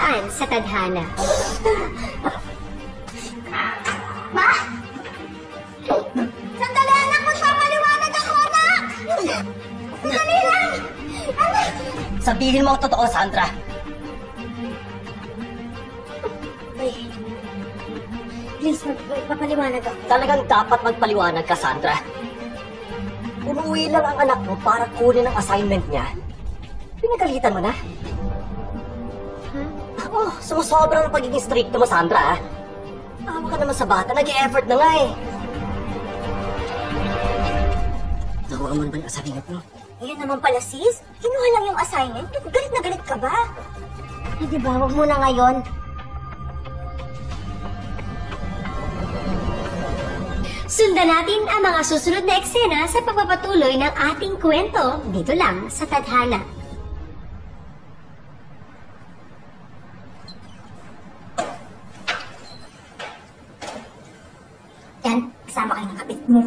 daan sa tadhana. Ma! Sandali, anak! Magpapaliwanag ako, anak! Sandali lang! Anak! Sabihin mo ang totoo, Sandra. Please, magpapaliwanag ako. Talagang dapat magpaliwanag ka, Sandra. Umuwi lang ang anak mo para kunin ang assignment niya. Pinagalitan mo na? Oh, sumusobra ng pagiging stricto mo, Sandra. Awa ka naman sa bata. Nag-e-effort na nga eh. Nakuha mo na ba yung assignment mo? Ayan naman pala, sis. Kinuha lang yung assignment. Galit na galit ka ba? Eh, di ba? Huwag mo na ngayon. Sundan natin ang mga susunod na eksena sa pagpapatuloy ng ating kwento dito lang sa tadhana. Yan, kasama kayo ng kapit mo.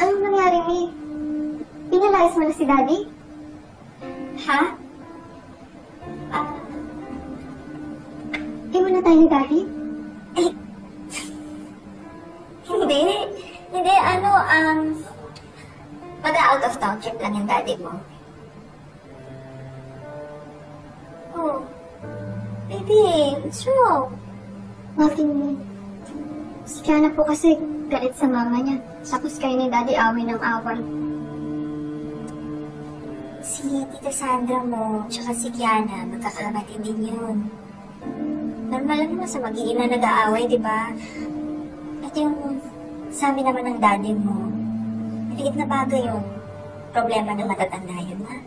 Anong nangyari, Mi? Pinalayas mo na si Daddy? Ha? Di mo na tayo ni Daddy? Eh, Hindi, mag-out of town trip lang yung Daddy mo. Oh, baby, what's wrong? Nothing. Si Kiana po kasi galit sa mama niya. Tapos kayo ni Daddy away ng away. Si Tita Sandra mo, tsaka si Kiana, magkakapatid din yun. Normal lang naman sa mag-iina nag-aaway, di ba? At yung sabi naman ng daddy mo, maliit na bagay yung problema ng matatanda yun, ha?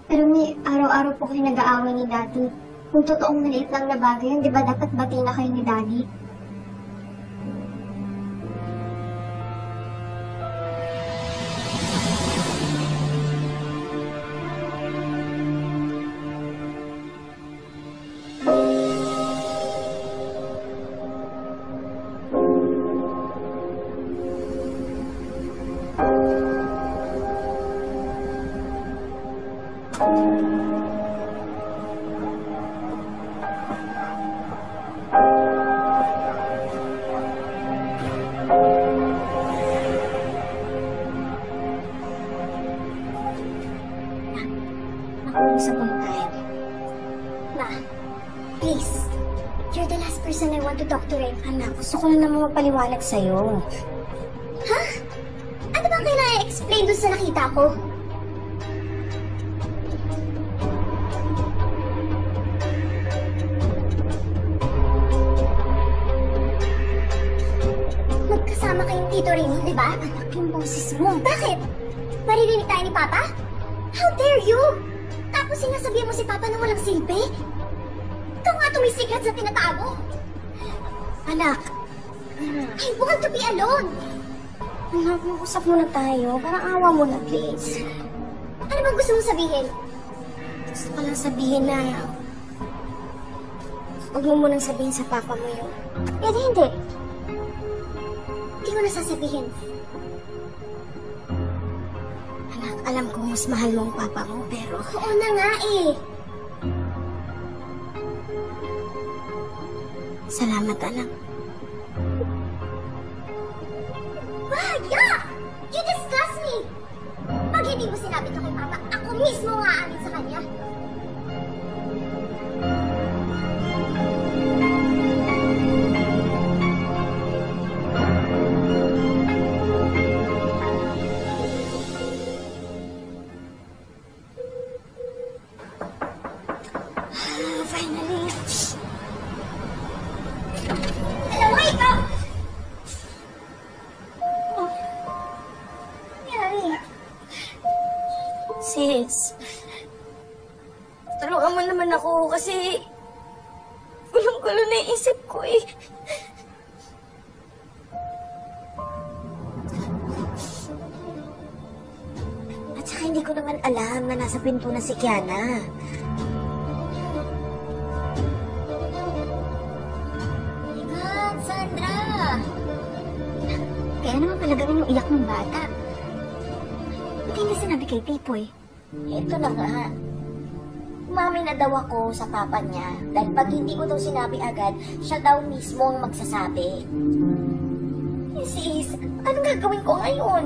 Pero may araw-araw po kayo nag-aaway ni Daddy. Kung totoong maliit lang na bagay yun, di ba dapat bati na kayo ni Daddy? Sa puntay. Ma, please. You're the last person I want to talk to right now. Anak, gusto ko lang naman mapaliwanag sa'yo. Ha? Ano bang kailangan i-explain doon sa nakita ko? Magkasama kayong Tito Raymond, di ba? Anak, yung boses mo. Bakit? Maririnig tayo ni Papa? How dare you? Tapos sinasabihan mo si Papa na walang silbi? Ikaw nga itong may secrets na tinatago. Anak. I want to be alone. Anak, mag-usap muna tayo. Parang awa mo na, please. Ano bang gusto mong sabihin? Gusto ko lang sabihin na huwag mo munang sabihin sa Papa mo yun. Pwede hindi. Hindi ko na sasabihin. Anak, alam ko mas mahal mo ang Papa mo, pero... Oo na nga eh. Salamat, anak. Yuck! You disgust me! Pag hindi mo sinabi to kay Papa, ako mismo nga aamin sa kanya. Finally. Alam mo, ikaw! Oh. Nangyari? Sis, tulungan mo naman ako kasi gulong-gulo na yung isip ko eh. At saka hindi ko naman alam na nasa pinto na si Kiana. Sandra! Kaya naman pala ganun yung iyak ng bata. Hindi sinabi kay Pipoy. Ito na nga. Mami na daw ako sa papa niya. Dahil pag hindi ko daw sinabi agad, siya daw mismo ang magsasabi. Sis, anong gagawin ko ngayon?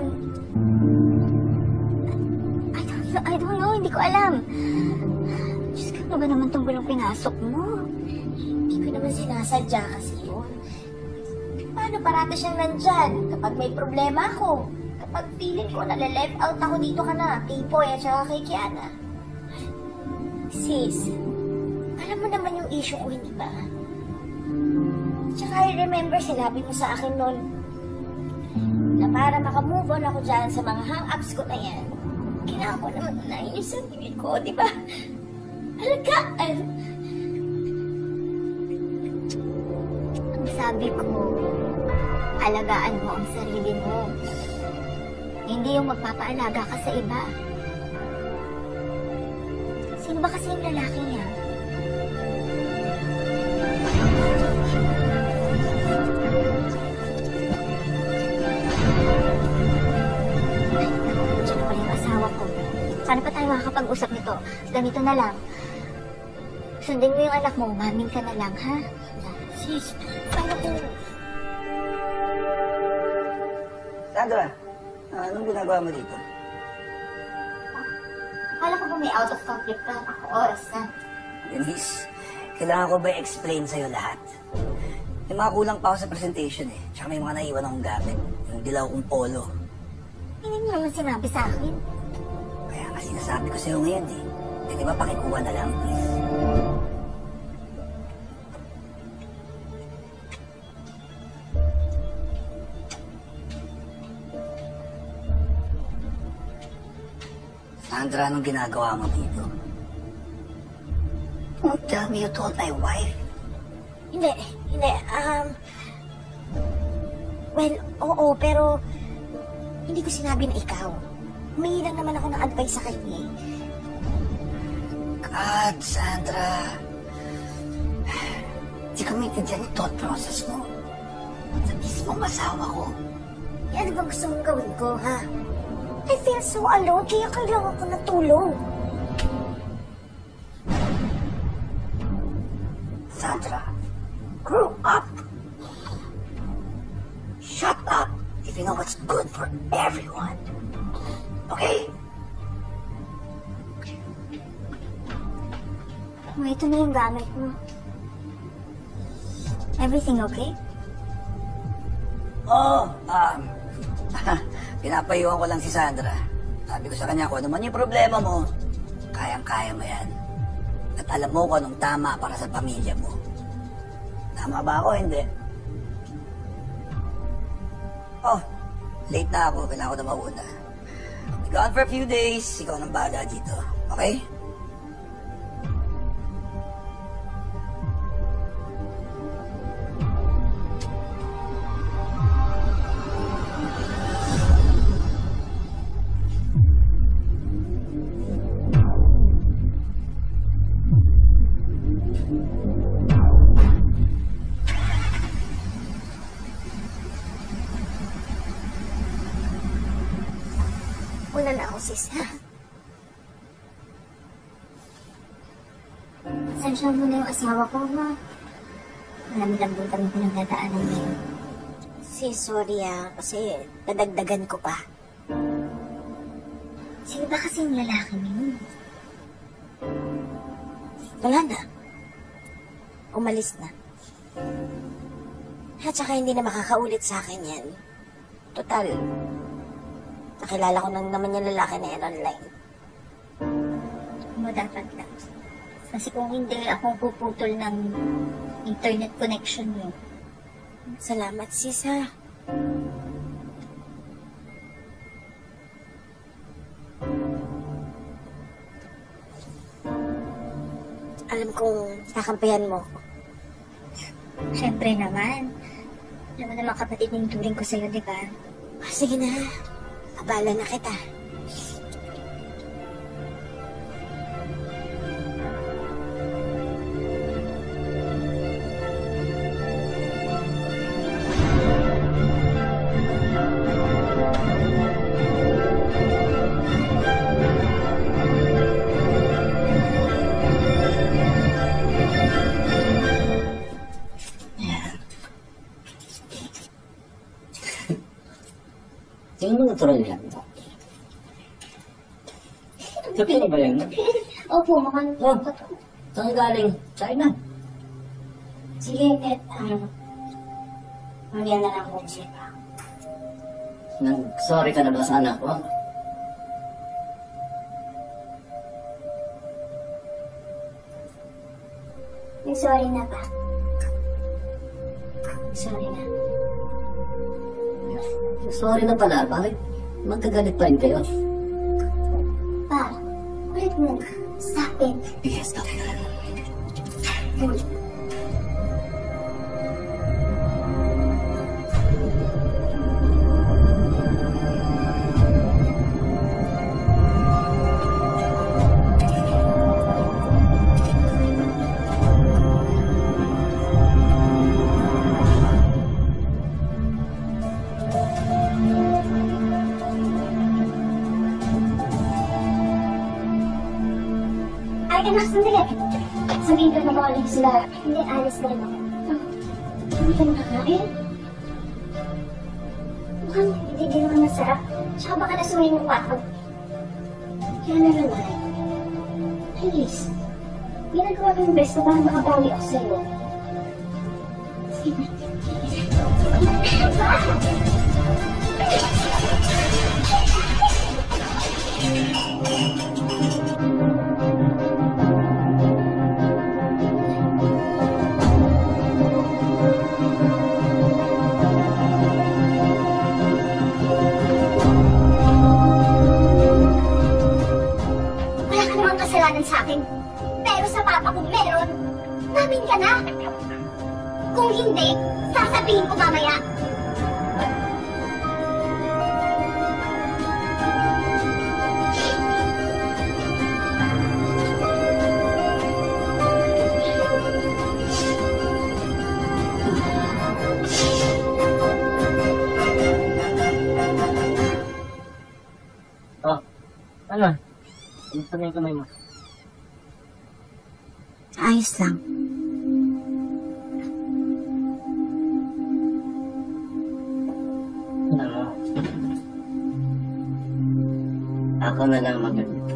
I don't know, hindi ko alam. Diyos ko, ano ba naman itong gulong pinasok mo? Hindi ko naman sinasadya kasi yun. Paano parati siyang nandyan kapag may problema ako? Kapag feeling ko nale-left out ako dito ka na, kay Poy at saka kay Kiana. Sis, alam mo naman yung issue ko, hindi ba? Tsaka I remember sinabi mo sa akin noon na para makamove on ako dyan sa mga hang-ups ko na yan, kailangan ko naman na yung sarili ko, di ba? Alagaan. Ang sabi ko, alagaan mo ang sarili mo. Hindi yung magpapaalaga ka sa iba. Sino ba kasi yung lalaki niya? Diyan na pala yung asawa ko. Paano pa tayo makakapag-usap nito? Ganito na lang. Sundin mo yung anak mo, maming ka na lang, ha? Sis, paano ko? Sandra, anong ginagawa mo dito? Akala ko ba may out of conflict pa ako oras na? Denise, kailangan ko ba i-explain sa'yo lahat? May mga kulang pa ako sa presentation eh. Tsaka may mga naiwan akong gamit. Yung dilaw kong polo. Hindi mo naman sinabi sa akin. Kaya nga sinasabi ko sa'yo ngayon eh. Pwede ba pakikuha na lang, please? Sandra, anong ginagawa mo dito? Don't tell me you told my wife. Hindi. Well, oo, pero hindi ko sinabi na ikaw. Humingi lang naman ako ng advice sa kanya. God, Sandra. Hindi ko maintindihan yung thought process mo. Sa mismong asawa ko. Ano bang gusto mong gawin ko, ha? I feel so alone, kaya kailangan ko ng tulong. Sandra, grow up. Shut up if you know what's good for everyone. Okay? Ito na yung gamit mo. Everything okay? Oh, pinapayuhan ko lang si Sandra. Sabi ko sa kanya, kung ano man yung problema mo, kayang-kaya mo yan. At alam mo kung anong tama para sa pamilya mo. Tama ba ako? Hindi. Oh, late na ako. Kailangan ko na mauna. Be gone for a few days. Ikaw nang bahala dito. Okay? Una na ako, sis, ha? Sensya mo na yung asawa ko, ha? Malamig-lambot kami pinagdadaanan ngayon. Sis, sorry, kasi dadagdagan ko pa. Sino ba kasi yung lalaki niyo? Wala na. Umalis na. At saka hindi na makakaulit sa akin yan. Total. Nakilala ko lang naman yung lalaki na yan online. Dapat lang. Kasi kung hindi, ako puputol ng internet connection mo. Salamat, sis, ha? Alam kong kakampihan mo. Siyempre naman. Alam mo naman kapatid ng turing ko sa'yo, di ba? Sige na. Abala na kita. natural yan. Sabihin mo ba yan? Opo, mukhang... Oh, saan galing? China. Sige, Pet. Magyan na lang ako siya. Sorry ka na ba sa anak ko? Sorry na ba? Sorry na. Sorry na pala. Bakit magkagalit pa rin kayo? Pa, ulit mo. Stop it. Yes, stop. Good. Sandali. Sabihin ko mag-aalik sila. Hindi, alis na rin ako. Hindi ka nakakain? Mukhang hindi naman masarap. Tsaka baka nasuhin mo pa ako. Kaya na naman. Please. Ginagawa ko yung best na para makabawi ako sa'yo. Sige. Sa akin. Pero sa papa ko meron. Namin ka na. Kung hindi, sasabihin ko mamaya. Oh, ano? Gusto na yung kamay mo. Ayos lang. Alam mo, ako na lang magalit.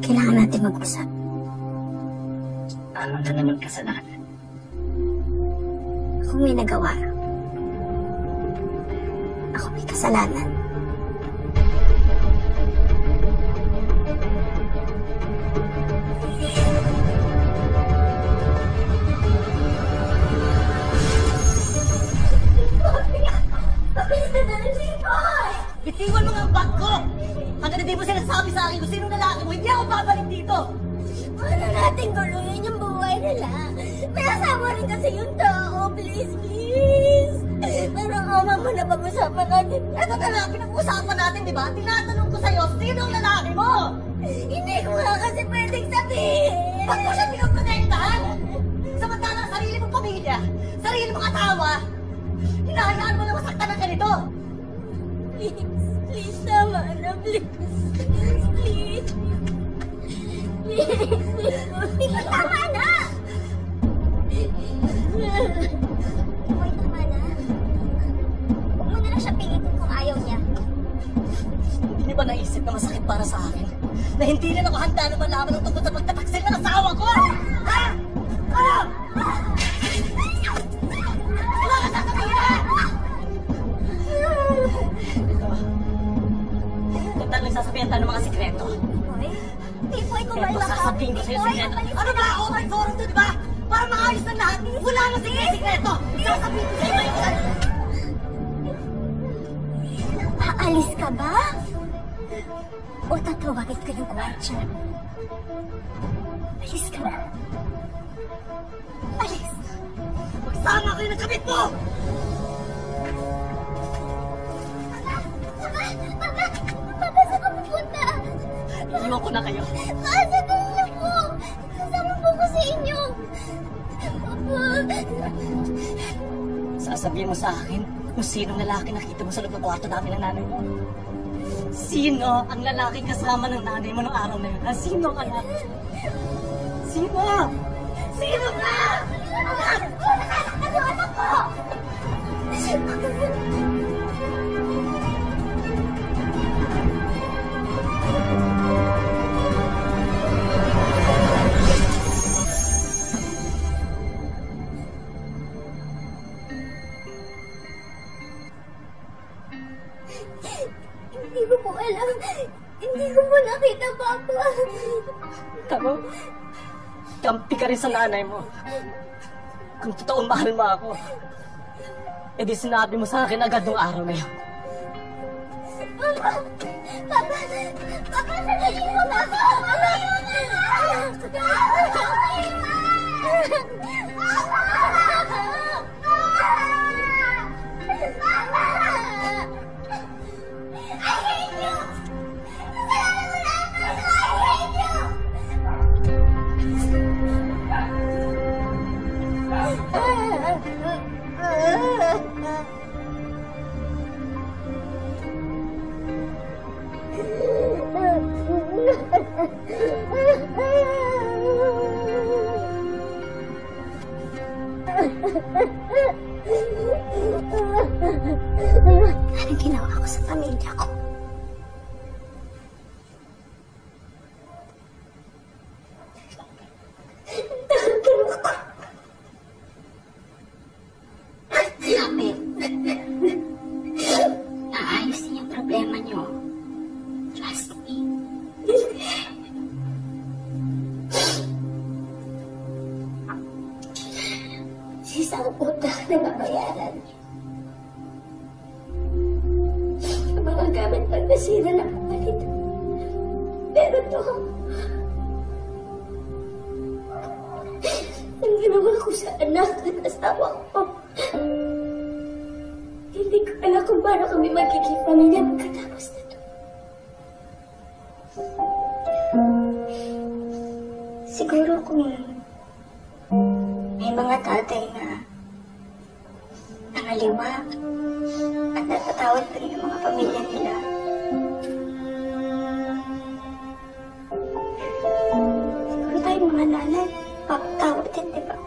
Kailangan natin mag-usap. Ano na naman kasalanan? Kung may nagawa, ako may kasalanan. Bitiwan mo nga ang bag ko! Hanggang hindi mo sinasabi sa akin kung sino lalaki mo, hindi ako babalik dito! Paano natin guluhin yung buhay nila? May asawa rin kasi yung tao. Please, please. Parang ama mo na pag-usapan natin. Ito na lang, pinag-usapan natin, di ba? Tinatanong ko sa'yo, sino ang lalaki mo? Hindi ko nga kasi pwedeng sabihin. Ba't mo siya pinoprotektahan? Samantalang sarili mong pamilya, sarili mong asawa, hinahayaan mo na masaktan ng ganito! Please, please, tama na, please. Please. Please, tama na! Uy, tama na. Huwag mo na lang siya pilitin kung ayaw niya. Hindi niyo ba naisip na masakit para sa akin? Na hindi rin ako handa na malaman ang tungkol sa pagtataksil ng asawa ko? Ha? Ano? Wala ka sasabihin! Kung talagang sasabihin tayo ng mga sikreto. Hindi po, ikaw ba Ito, yung sasabihin ko sa'yo sikreto. Ano ba? Open forum to, di ba? Para maayos ng lahat. Wala na sikreto. Sasabihin ko sa'yo ngayon. Aalis ka ba? O tatawagin ko yung kwartya? Alis ka na. Alis. Magsama kayo ng kabit mo! Papa, saan ka pupunta? Iiwan ko na kayo. Asa na niyo po? Kasama po ko sa inyo. Papa. Sasabihin mo sa akin kung sinong lalaki nakita mo sa loob ng kwarto namin ng nanay mo. Sino ang lalaking kasama ng nanay mo noong araw na yun? Sino ka na? Sino? Sino ka? Anak! Ano anak ko? ko po alam. Hindi ko po nakita, Papa. Tama? Kampi ka rin sa nanay mo. Kung totoong mahal mo ako, edi sinabi mo sa akin agad nung araw na yun. Papa! Papa! Papa, sabihin mo na ako! Ayaw na lang! I hate you! Anong ginawa ko sa pamilya ko? Sabi, naayos din yung problema niyo. Trust me. Isang utang na babayaran. Ang mga gamit pag nasira na kapalit. Pero to, ang ginawa ko sa anak at asawa ko. Hindi ko alam kung paano kami magiging pamilya pagkatapos na to. Siguro kung may mga tatay na nangaliwa at napatawad pa rin ang mga pamilya nila. Siguro tayo mga nanay, papatawad din, di ba?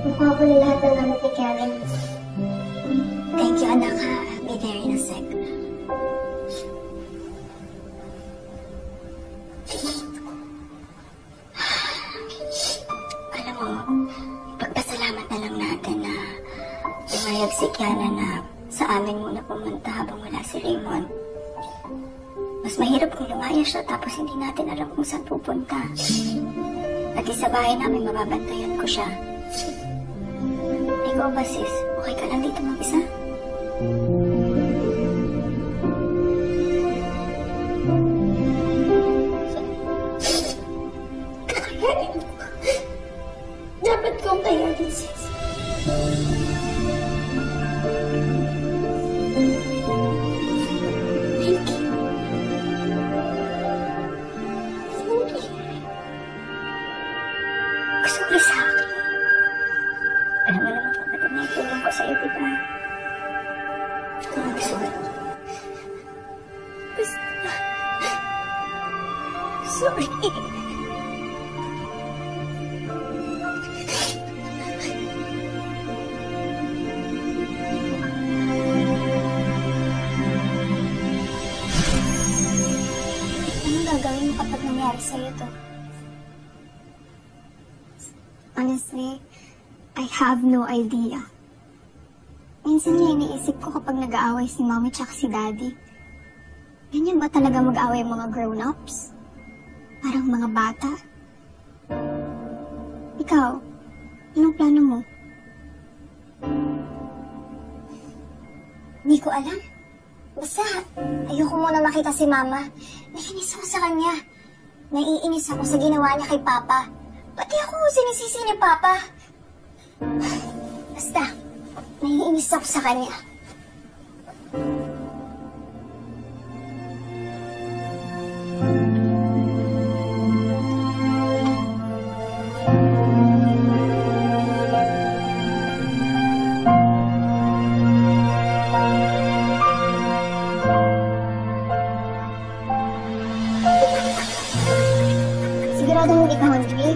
Mukha ko na lahat ng gamit ni Kevin. Thank you, anak, ha. I'll be there in a sec. Alam mo, pagpasalamat na lang natin na pumayag si Kiana na sa amin muna pumunta habang wala si Raymond. Mas mahirap kung lumaya siya tapos hindi natin alam kung saan pupunta. At sa bahay namin mababantayan ko siya. Ikaw ba, sis? Okay ka lang dito mag-isa? Kakayanin ko. Dapat kong kayanin, sis. Thank you. Gusto ko sa akin. Alam mo naman kapatid na itulong ko sa'yo, di ba? Sorry. Sorry. Anong gagawin mo kapag nangyari sa'yo to? Honestly, I have no idea. Minsan niya iniisip ko kapag nag-aaway si mommy tsaka si daddy. Ganyan ba talaga mag-aaway ang mga grown-ups? Parang mga bata? Ikaw, anong plano mo? Hindi ko alam. Basta, ayoko muna makita si Mama. Naiinis ako sa kanya. Naiinis ako sa ginawa niya kay Papa. Pati ako sinisisi ni Papa. Basta, naiinis ako sa kanya. Siguradong hindi ka hungry?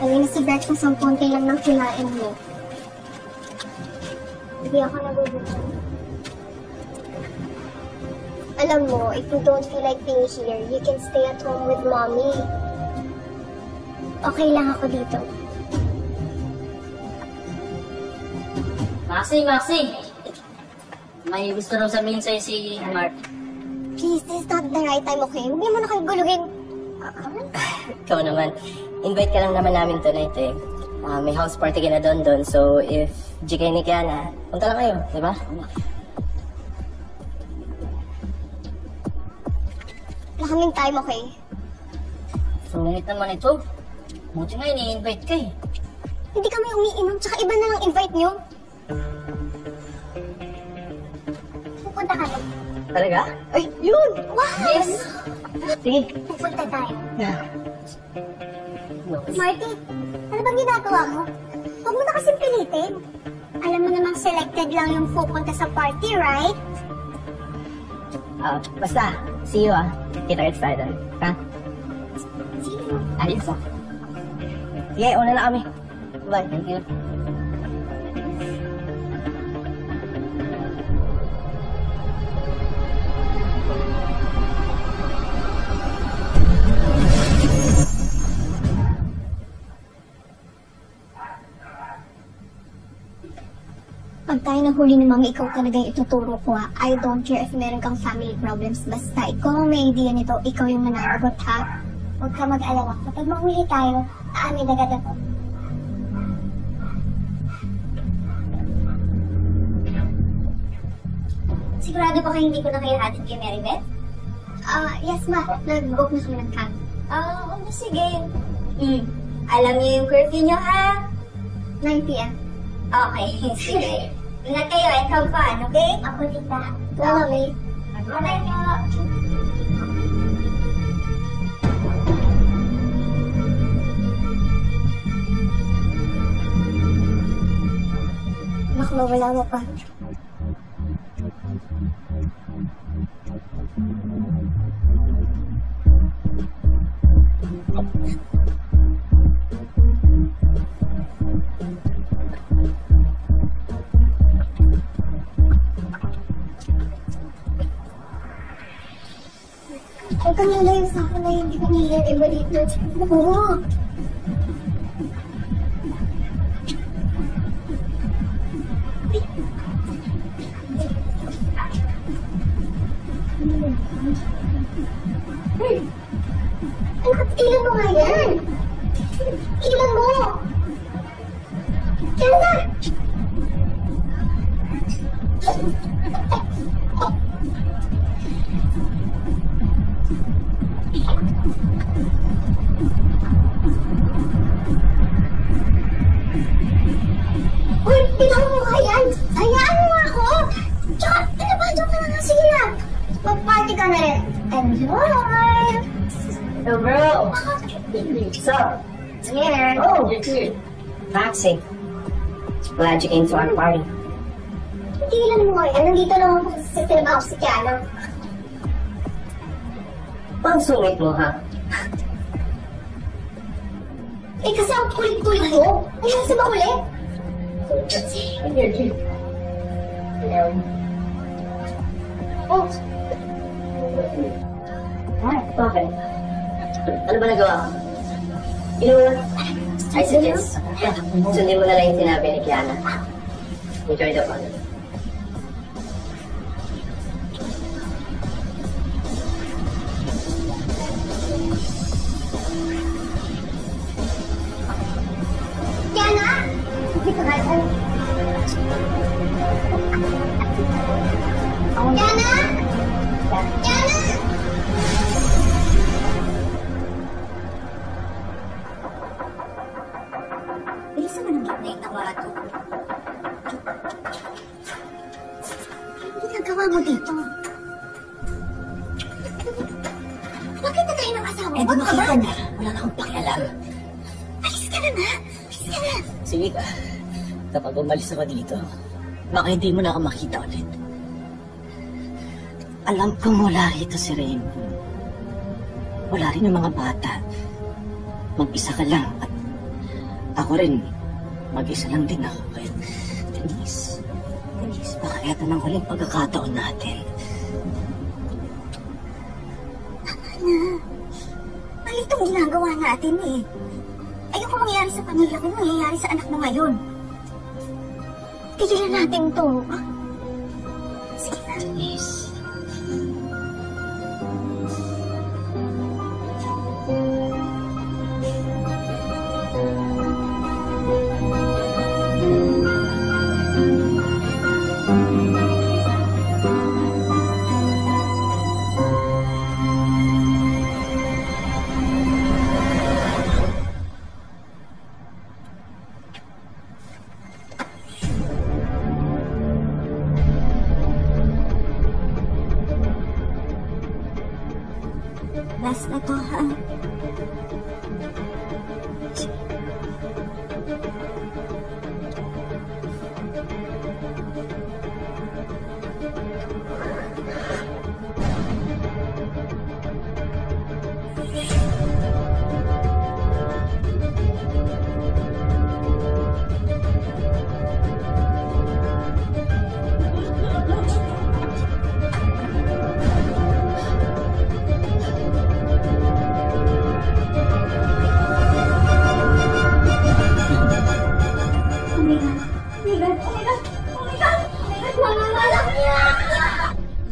Kanina sa breakfast ang konti lang ng kinain mo. Hindi ako nagugutom. Alam mo, if you don't feel like being here, you can stay at home with mommy. Okay lang ako dito. Maxi! May gusto raw sabihin sa'yo si Mark. Please, this is not the right time, okay? Hindi mo na kayo gulugin. Ikaw naman. Invite ka lang naman namin tonight eh. May house party ka na doon. So if GK ni Kiana, punta lang kayo, di ba? Wala kaming time, okay? Sungit naman ito. Buti nga ini-invite ka eh. Hindi kami umiinom, tsaka iba na lang invite nyo. Pupunta kami. Talaga? Ay, yun! Wow! Yes! Sige. Pupunta tayo. No. Marty, ano bang ginagawa mo? Huwag mo na kasing pilitin. Alam mo namang selected lang yung pupunta sa party, right? Basta, see you Kita-kits tayo doon. Ha? See you. Ayos Sige, una na kami. Bye. Thank you. Pag tayo nahuli ni Mami, ikaw talaga yung ituturo ko ha. I don't care if meron kang family problems. Basta ikaw ang may idea nito, ikaw yung mananagot ha. Huwag ka mag-alala. Kapag mahuli tayo, aamin agad ako. Sigurado ba kayo hindi ko na kayo hatid kay Maribeth? Yes ma. Nag-book na kami ng cab. Sige. Alam niyo yung curfew niyo, ha? 9 p.m. Okay, sige. Ingat kayo and have fun, okay? Ako tita. Mami. Bye po. Naku, wala mo pa. Huwag kang lalayo sa akin na hindi ko nilagay iba dito. Oo. Ilan mo nga yan? Ilan mo? Yan na! Uy, bitaw mo nga yan! Hayaan mo nga ako! Tsaka, ano ba? Diyan ka na nga, sige na! Mag-party ka na rin! Enjoy! Yo, bro! What's up? Here! Oh, you're here. Maxi. Glad you came to our party. Tigilan mo nga yan. Nandito lang ako sa trabaho si Kiana. Pang sungit mo, ha? Eh, kasi ang kulit-kulit mo. Ayun sa makulit. Oh, Ay, bakit? Ano ba nagawa ko? You know what? I suggest, sundin mo na lang yung sinabi ni Kiana. Enjoy the fun. Kiana! Hindi ka kaya. Kiana! Kiana! Bilis naman ang gitna yung nawa to. Ano ginagawa mo dito? Bakit na kayo ng asawa mo? Eh, di Ano ka ba? makita na. Wala na akong pakialam. Alis ka na na! Alis ka na! Sige ka. Kapag umalis ako dito, baka hindi mo na ako makita ulit. Alam kong wala rito si Raymond. Wala rin yung mga bata. Mag-isa ka lang at ako rin, mag-isa lang din ako. Kaya, Denise, baka ito ng huling pagkakataon natin. na. Mali itong ginagawa natin eh. Ayoko mangyayari sa pamilya ko, mangyayari sa anak mo ngayon. Tigilan natin to. Sige na. Yes. Last na to, ha?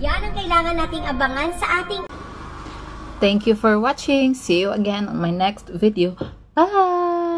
Yan ang kailangan nating abangan sa ating... Thank you for watching. See you again on my next video. Bye!